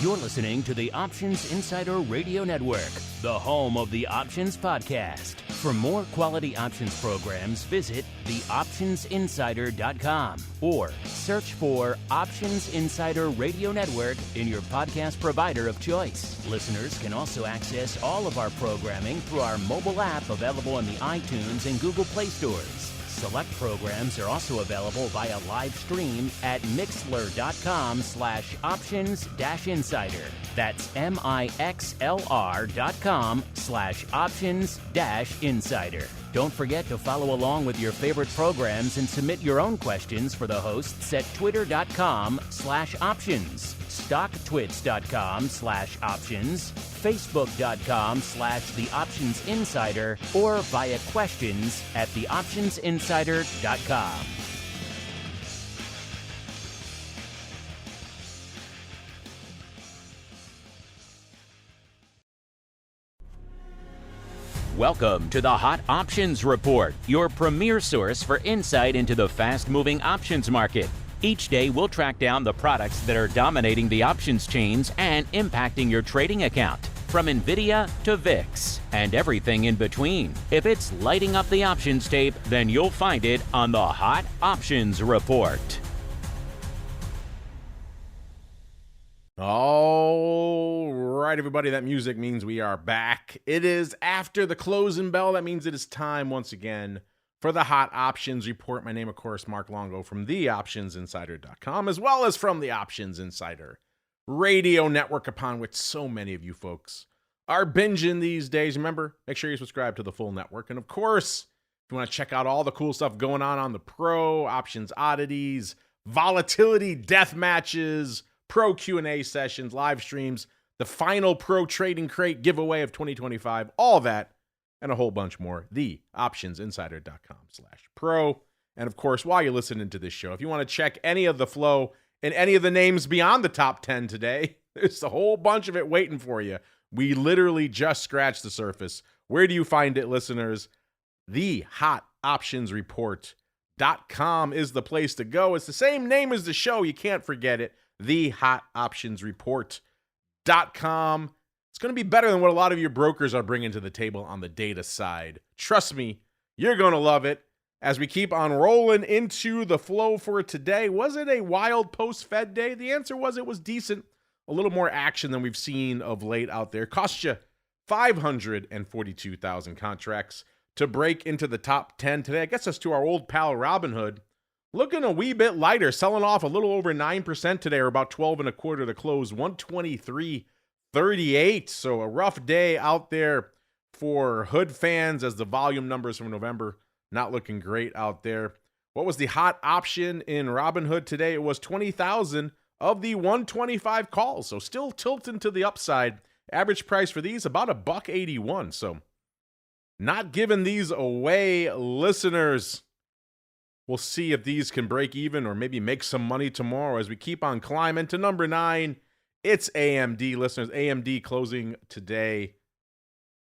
You're listening to the Options Insider Radio Network, the home of the Options Podcast. For more quality options programs, visit theoptionsinsider.com or search for Options Insider Radio Network in your podcast provider of choice. Listeners can also access all of our programming through our mobile app available in the iTunes and Google Play stores. Select programs are also available via live stream at mixlr.com/options-insider. That's mixlr.com/options-insider. Don't forget to follow along with your favorite programs and submit your own questions for the hosts at twitter.com/options, stocktwits.com/options, facebook.com/theoptionsinsider, or via questions at theoptionsinsider.com. Welcome to the Hot Options Report, your premier source for insight into the fast-moving options market. Each day, we'll track down the products that are dominating the options chains and impacting your trading account, from Nvidia to VIX, and everything in between. If it's lighting up the options tape, then you'll find it on the Hot Options Report. All right, everybody, that music means we are back. It is after the closing bell. That means it is time once again for the Hot Options Report. My name, of course, Mark Longo from theoptionsinsider.com, as well as from the Options Insider Radio Network, upon which so many of you folks are binging these days. Remember, make sure you subscribe to the full network. And of course, if you want to check out all the cool stuff going on the pro, options oddities, volatility death matches, pro Q&A sessions, live streams, the final pro trading crate giveaway of 2025, all that and a whole bunch more, theoptionsinsider.com/pro. And of course, while you're listening to this show, if you want to check any of the flow and any of the names beyond the top 10 today, there's a whole bunch of it waiting for you. We literally just scratched the surface. Where do you find it, listeners? TheHotOptionsReport.com is the place to go. It's the same name as the show. You can't forget it. TheHotOptionsReport.com. It's going to be better than what a lot of your brokers are bringing to the table on the data side. Trust me, you're going to love it. As we keep on rolling into the flow for today, was it a wild post-Fed day? The answer was it was decent. A little more action than we've seen of late out there. Cost you 542,000 contracts to break into the top 10 today. It gets us to our old pal Robinhood. Looking a wee bit lighter, selling off a little over 9% today, or about 12 and a quarter to close, 123.38. So a rough day out there for Hood fans, as the volume numbers from November not looking great out there. What was the hot option in Robinhood today? It was 20,000 of the 125 calls. So still tilting to the upside. Average price for these about $1.81. So not giving these away, listeners. We'll see if these can break even or maybe make some money tomorrow as we keep on climbing to number 9. It's AMD, listeners. AMD closing today,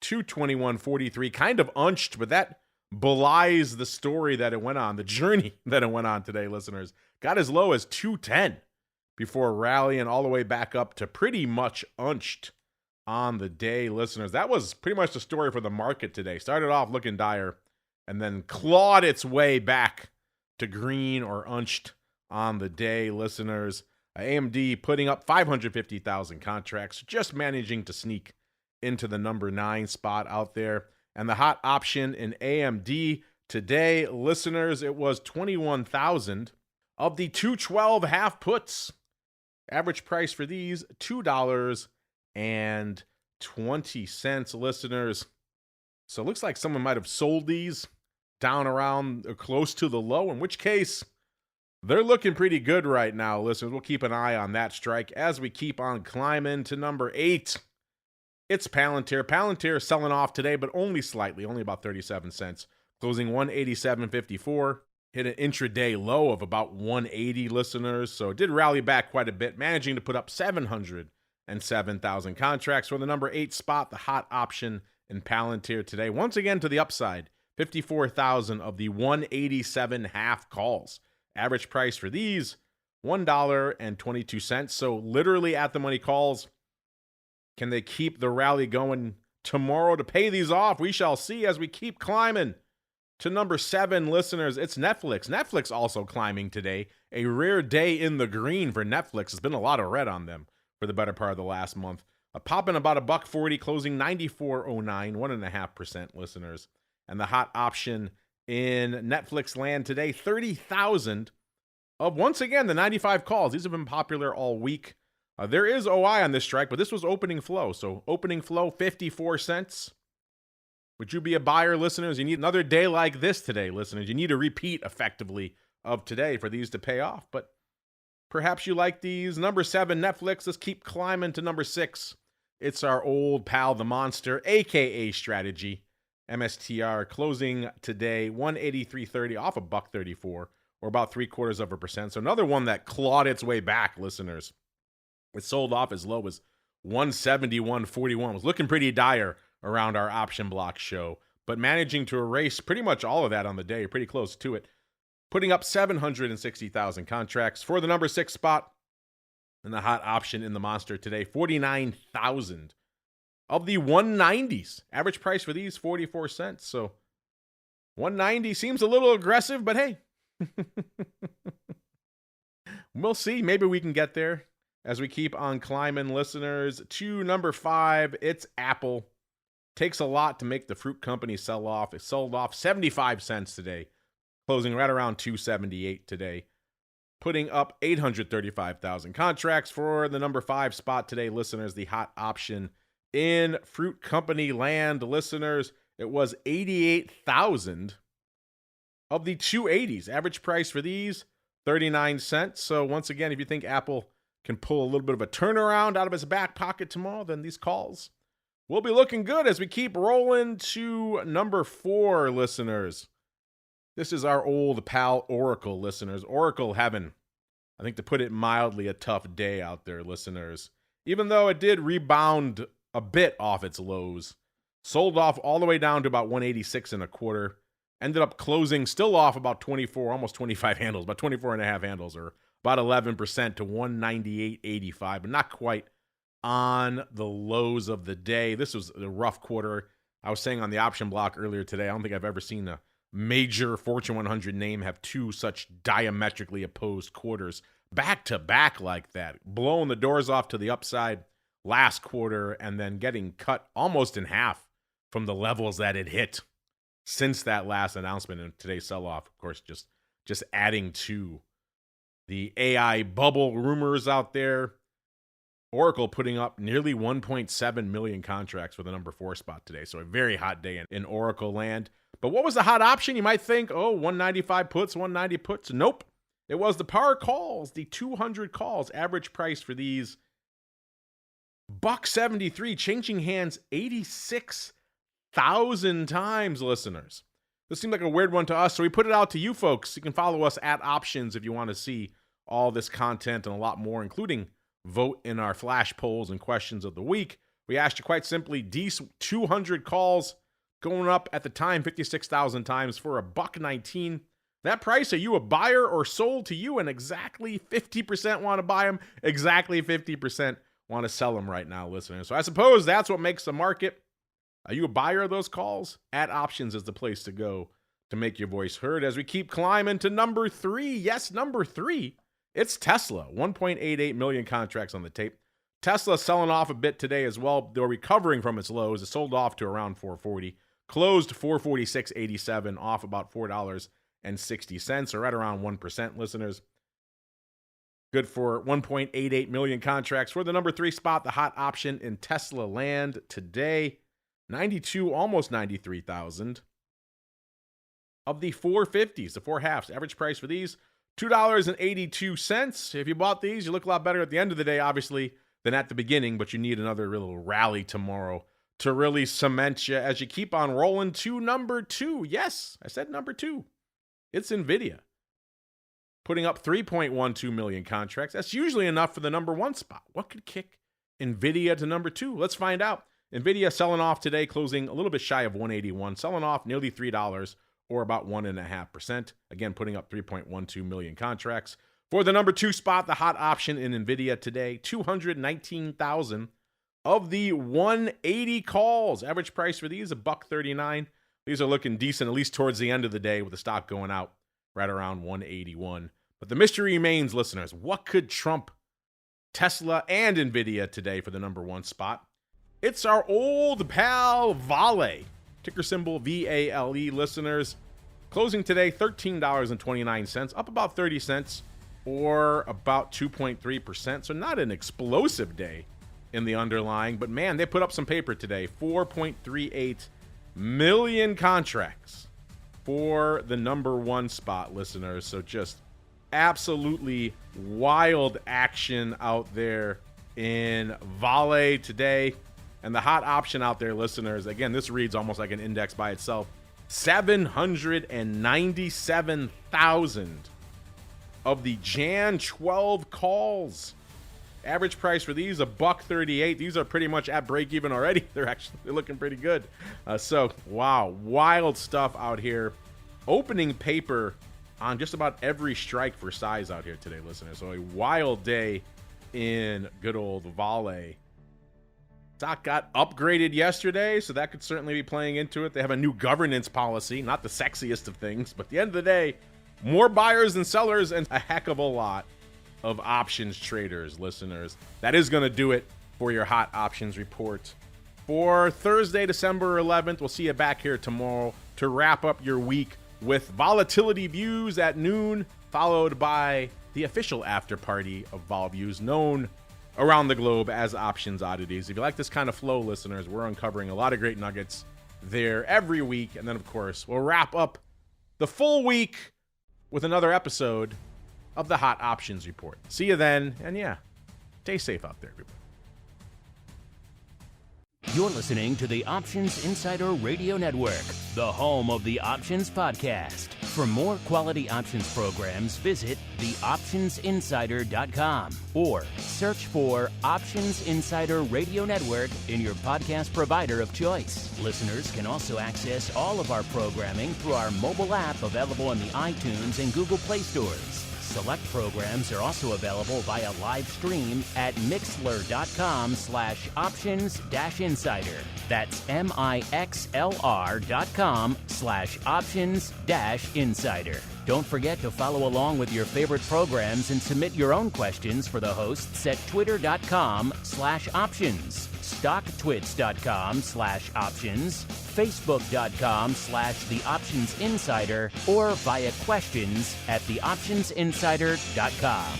$221.43. Kind of unched, but that belies the story that it went on, the journey that it went on today, listeners. Got as low as 210 before rallying all the way back up to pretty much unched on the day, listeners. That was pretty much the story for the market today. Started off looking dire and then clawed its way back to green or unched on the day, listeners. AMD putting up 550,000 contracts, just managing to sneak into the number 9 spot out there. And the hot option in AMD today, listeners, it was 21,000 of the 212 half puts. Average price for these, $2.20, listeners. So it looks like someone might have sold these down around or close to the low, in which case they're looking pretty good right now, listeners. We'll keep an eye on that strike as we keep on climbing to number 8. It's Palantir. Palantir selling off today, but only slightly, only about 37 cents, closing 187.54. Hit an intraday low of about 180, listeners. So it did rally back quite a bit, managing to put up 707,000 contracts for the number 8 spot, the hot option in Palantir today. Once again to the upside, 54,000 of the 187 half calls. Average price for these $1.22. So literally at the money calls. Can they keep the rally going tomorrow to pay these off? We shall see as we keep climbing to number 7, listeners. It's Netflix. Netflix also climbing today. A rare day in the green for Netflix. There's been a lot of red on them for the better part of the last month. Popping about $1.40, closing 94.09, 1.5%, listeners. And the hot option in Netflix land today, 30,000 of, once again, the 95 calls. These have been popular all week. There is OI on this strike, but this was opening flow. So opening flow, 54 cents. Would you be a buyer, listeners? You need another day like this today, listeners. You need a repeat, effectively, of today for these to pay off. But perhaps you like these. Number 7, Netflix. Let's keep climbing to number 6. It's our old pal, the monster, a.k.a. strategy. MSTR closing today, 183.30, off $1.34, or about 0.75%. So another one that clawed its way back, listeners. It sold off as low as 171.41. Was looking pretty dire around our option block show, but managing to erase pretty much all of that on the day, pretty close to it, putting up 760,000 contracts for the number 6 spot. And the hot option in the monster today, 49,000 of the 190s. Average price for these, 44 cents. So 190 seems a little aggressive, but hey, we'll see. Maybe we can get there as we keep on climbing, listeners. To number 5, it's Apple. Takes a lot to make the fruit company sell off. It sold off 75 cents today, closing right around 278 today, putting up 835,000 contracts for the number 5 spot today, listeners. The hot option in fruit company land, listeners. It was 88,000 of the 280s. Average price for these, 39 cents. So once again, if you think Apple can pull a little bit of a turnaround out of his back pocket tomorrow, then these calls will be looking good as we keep rolling to number 4, listeners. This is our old pal Oracle, listeners. Oracle having, I think to put it mildly, a tough day out there, listeners. Even though it did rebound a bit off its lows, sold off all the way down to about 186.25. Ended up closing still off about 24, almost 25 handles, about 24.5 handles, or about 11% to 198.85, but not quite on the lows of the day. This was a rough quarter. I was saying on the option block earlier today, I don't think I've ever seen a major Fortune 100 name have two such diametrically opposed quarters back to back like that, blowing the doors off to the upside last quarter and then getting cut almost in half from the levels that it hit since that last announcement. And today's sell-off, of course, just adding to the AI bubble rumors out there. Oracle putting up nearly 1.7 million contracts for the number 4 spot today. So a very hot day in Oracle land. But what was the hot option? You might think, 195 puts, 190 puts. Nope. It was the par calls, the 200 calls. Average price for these, $1.73, changing hands 86,000 times, listeners. This seemed like a weird one to us, so we put it out to you folks. You can follow us at Options if you want to see all this content and a lot more, including vote in our flash polls and questions of the week. We asked you quite simply, these 200 calls going up at the time 56,000 times for $1.19. That price, are you a buyer or sold to you? And exactly 50% want to buy them. Exactly 50% want to sell them right now, listeners. So I suppose that's what makes the market. Are you a buyer of those calls? At Options is the place to go to make your voice heard as we keep climbing to number 3. Yes, number 3. It's Tesla. 1.88 million contracts on the tape. Tesla selling off a bit today as well. They're recovering from its lows. It sold off to around 440. Closed 446.87, off about $4.60, or right around 1%, listeners. Good for 1.88 million contracts for the number 3 spot, the hot option in Tesla land today. 92, almost 93,000 of the 450s, the 4 halves. Average price for these, $2.82. If you bought these, you look a lot better at the end of the day, obviously, than at the beginning, but you need another little rally tomorrow to really cement you as you keep on rolling to number 2. Yes, I said number 2. It's Nvidia. Putting up 3.12 million contracts. That's usually enough for the number 1 spot. What could kick Nvidia to number 2? Let's find out. Nvidia selling off today, closing a little bit shy of 181, selling off nearly $3, or about 1.5%. Again, putting up 3.12 million contracts For the number 2 spot, the hot option in Nvidia today, 219,000 of the 180 calls. Average price for these, $1.39. These are looking decent, at least towards the end of the day, with the stock going out right around 181. But the mystery remains, listeners, what could trump Tesla and Nvidia today for the number 1 spot? It's our old pal Vale, ticker symbol VALE, listeners. Closing today, $13.29, up about 30 cents or about 2.3%. So not an explosive day in the underlying, but man, they put up some paper today. 4.38 million contracts for the number 1 spot, listeners. So just absolutely wild action out there in Vale today. And the hot option out there, listeners, again, this reads almost like an index by itself. 797,000 of the Jan 12 calls. Average price for these, $1.38. These are pretty much at break even already. They're looking pretty good. So, wow, wild stuff out here. Opening paper on just about every strike for size out here today, listeners. So a wild day in good old Vale. Stock got upgraded yesterday, so that could certainly be playing into it. They have a new governance policy, not the sexiest of things, but at the end of the day, more buyers than sellers and a heck of a lot of options traders, listeners. That is going to do it for your hot options report for Thursday, December 11th. We'll see you back here tomorrow to wrap up your week with volatility views at noon, followed by the official after party of Vol Views, known around the globe as Options Oddities. If you like this kind of flow, listeners, we're uncovering a lot of great nuggets there every week. And then, of course, we'll wrap up the full week with another episode of the Hot Options Report. See you then, and yeah, stay safe out there, everybody. You're listening to the Options Insider Radio Network, the home of the Options Podcast. For more quality options programs, visit theoptionsinsider.com or search for Options Insider Radio Network in your podcast provider of choice. Listeners can also access all of our programming through our mobile app available in the iTunes and Google Play stores. Select programs are also available via live stream at mixlr.com/options-insider. That's mixlr.com/options-insider. Don't forget to follow along with your favorite programs and submit your own questions for the hosts at twitter.com/options, stocktwits.com/options, facebook.com/theoptionsinsider, or via questions at theoptionsinsider.com.